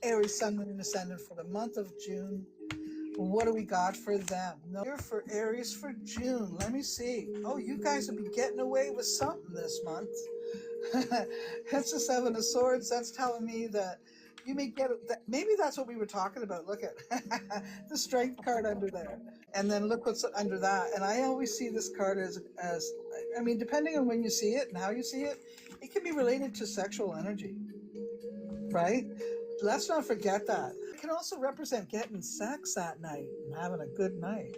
Aries, Sun, Moon, and Ascendant for the month of June. What do we got for them? No, here for Aries for June. Let me see. Oh, you guys will be getting away with something this month. It's the Seven of Swords. That's telling me that you may get that. Maybe that's what we were talking about. Look at the Strength card under there, and then look what's under that. And I always see this card as I mean, depending on when you see it and how you see it, it can be related to sexual energy, right? Let's not forget that. It can also represent getting sex that night and having a good night.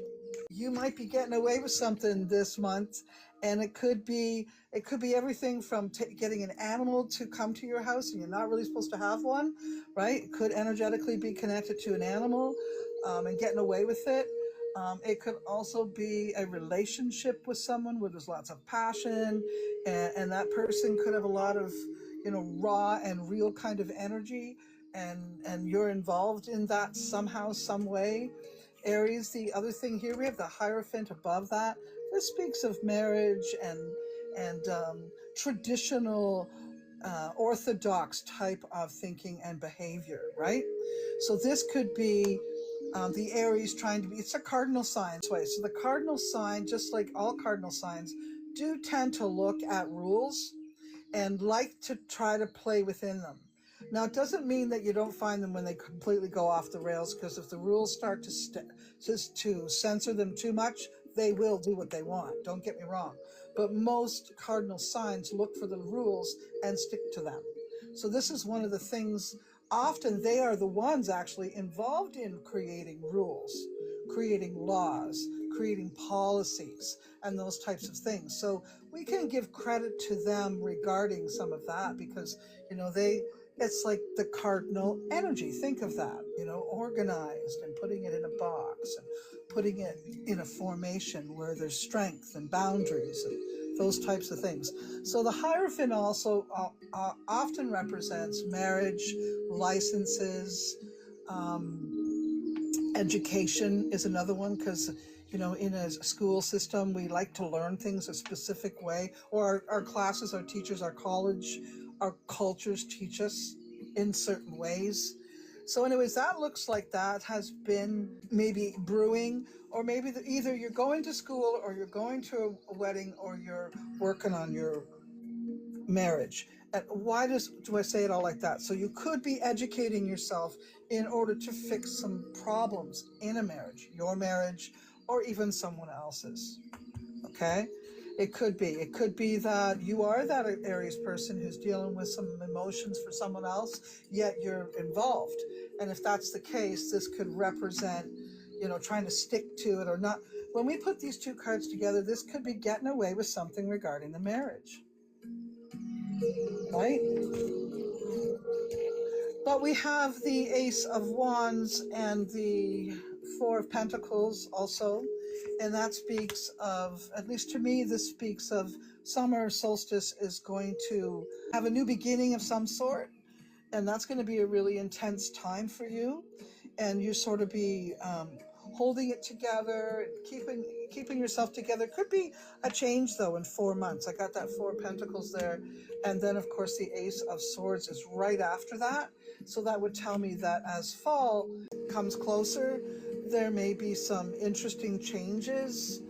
You might be getting away with something this month, and it could be everything from getting an animal to come to your house, and you're not really supposed to have one, right? It could energetically be connected to an animal, and getting away with it. It could also be a relationship with someone where there's lots of passion, and that person could have a lot of, raw and real kind of energy, and you're involved in that somehow, some way. Aries, the other thing here, we have the Hierophant above that. This speaks of marriage and traditional orthodox type of thinking and behavior, right? So this could be the Aries trying to be, it's a cardinal sign. So the cardinal sign, just like all cardinal signs, do tend to look at rules and like to try to play within them. Now, it doesn't mean that you don't find them when they completely go off the rails, because if the rules start to censor them too much, they will do what they want. Don't get me wrong. But most cardinal signs look for the rules and stick to them. So this is one of the things, often they are the ones actually involved in creating rules, creating laws, creating policies, and those types of things. So we can give credit to them regarding some of that, because, it's like the cardinal energy. Think of that, organized and putting it in a box and putting it in a formation where there's strength and boundaries and those types of things. So the Hierophant also often represents marriage, licenses, education is another one, because in a school system we like to learn things a specific way, or our classes, our teachers, our college, our cultures teach us in certain ways. So anyways, that looks like that has been maybe brewing, or maybe either you're going to school or you're going to a wedding or you're working on your marriage. And why do I say it all like that? So you could be educating yourself in order to fix some problems in a marriage, your marriage, or even someone else's. Okay? It could be that you are that Aries person who's dealing with some emotions for someone else, yet you're involved. And if that's the case, this could represent, trying to stick to it or not. When we put these two cards together, this could be getting away with something regarding the marriage. Right? But we have the Ace of Wands and the Four of Pentacles also, and that speaks of, at least to me, this speaks of summer solstice is going to have a new beginning of some sort, and that's going to be a really intense time for you, and you sort of be holding it together, keeping yourself together. Could be a change though in 4 months. I got that Four of Pentacles there, and then of course the Ace of Swords is right after that. So that would tell me that as fall comes closer, there may be some interesting changes,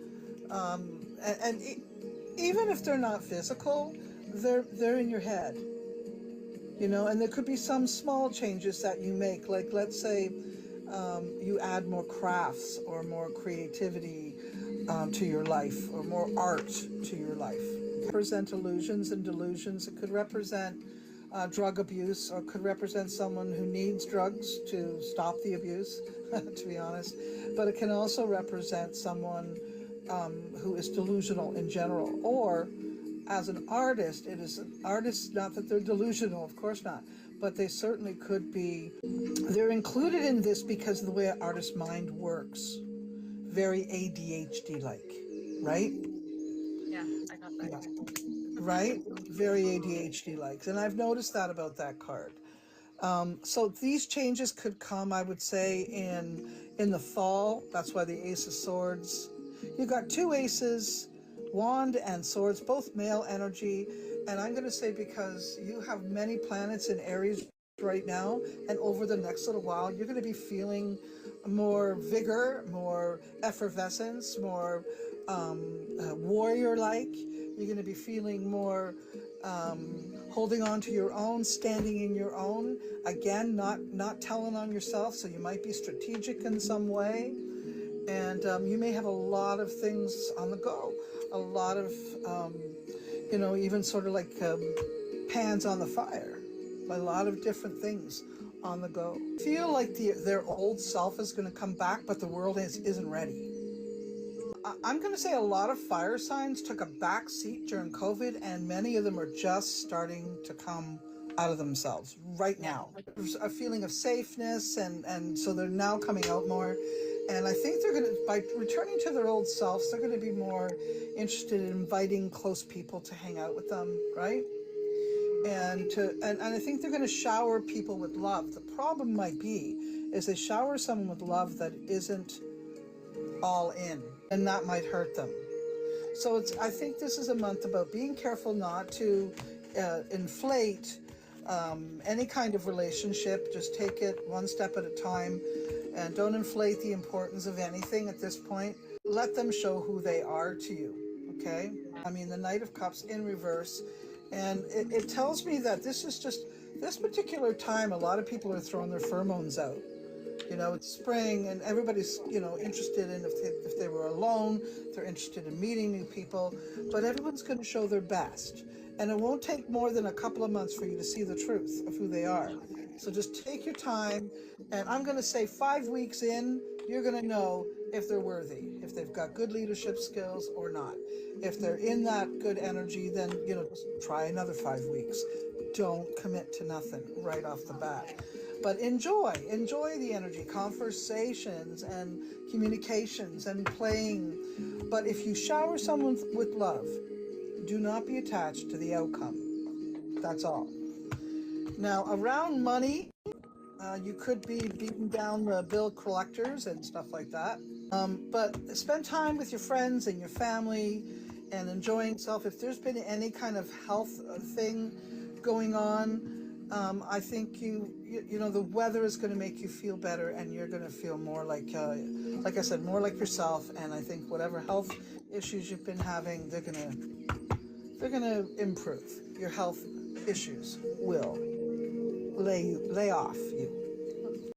and even if they're not physical, they're in your head. And there could be some small changes that you make, like let's say you add more crafts or more creativity to your life, or more art to your life. It could represent illusions and delusions. It could represent drug abuse, or could represent someone who needs drugs to stop the abuse, to be honest. But it can also represent someone who is delusional in general, or as an artist, it is an artist, not that they're delusional, of course not, but they certainly could be, they're included in this because of the way an artist's mind works. Very ADHD-like, right? Yeah, I got that. Yeah. Right? Very ADHD-like. And I've noticed that about that card. So these changes could come, I would say, in the fall. That's why the Ace of Swords. You've got two aces, Wand and Swords, both male energy. And I'm going to say, because you have many planets in Aries right now, and over the next little while you're going to be feeling more vigor, more effervescence, more warrior-like. You're going to be feeling more holding on to your own, standing in your own. Again, not telling on yourself, so you might be strategic in some way. And you may have a lot of things on the go, a lot of, even sort of like pans on the fire, a lot of different things on the go. Feel like their old self is going to come back, but the world isn't ready. I'm going to say a lot of fire signs took a back seat during COVID, and many of them are just starting to come out of themselves right now. There's a feeling of safeness, and so they're now coming out more. And I think they're going to, by returning to their old selves, they're going to be more interested in inviting close people to hang out with them, right? And I think they're going to shower people with love. The problem might be is they shower someone with love that isn't all in, and that might hurt them. So I think this is a month about being careful not to inflate any kind of relationship. Just take it one step at a time, and don't inflate the importance of anything at this point. Let them show who they are to you, okay? I mean, the Knight of Cups in reverse, and it tells me that this is just, this particular time, a lot of people are throwing their pheromones out. It's spring, and everybody's, interested in if they were alone, they're interested in meeting new people, but everyone's going to show their best. And it won't take more than a couple of months for you to see the truth of who they are. So just take your time, and I'm going to say 5 weeks in, you're going to know if they're worthy, if they've got good leadership skills or not. If they're in that good energy, then, just try another 5 weeks. Don't commit to nothing right off the bat. But enjoy the energy, conversations and communications and playing. But if you shower someone with love, do not be attached to the outcome. That's all. Now, around money, you could be beating down the bill collectors and stuff like that. But spend time with your friends and your family and enjoying yourself. If there's been any kind of health thing going on, I think the weather is going to make you feel better, and you're going to feel more like I said, more like yourself. And I think whatever health issues you've been having, they're going to improve. Your health issues will lay off you.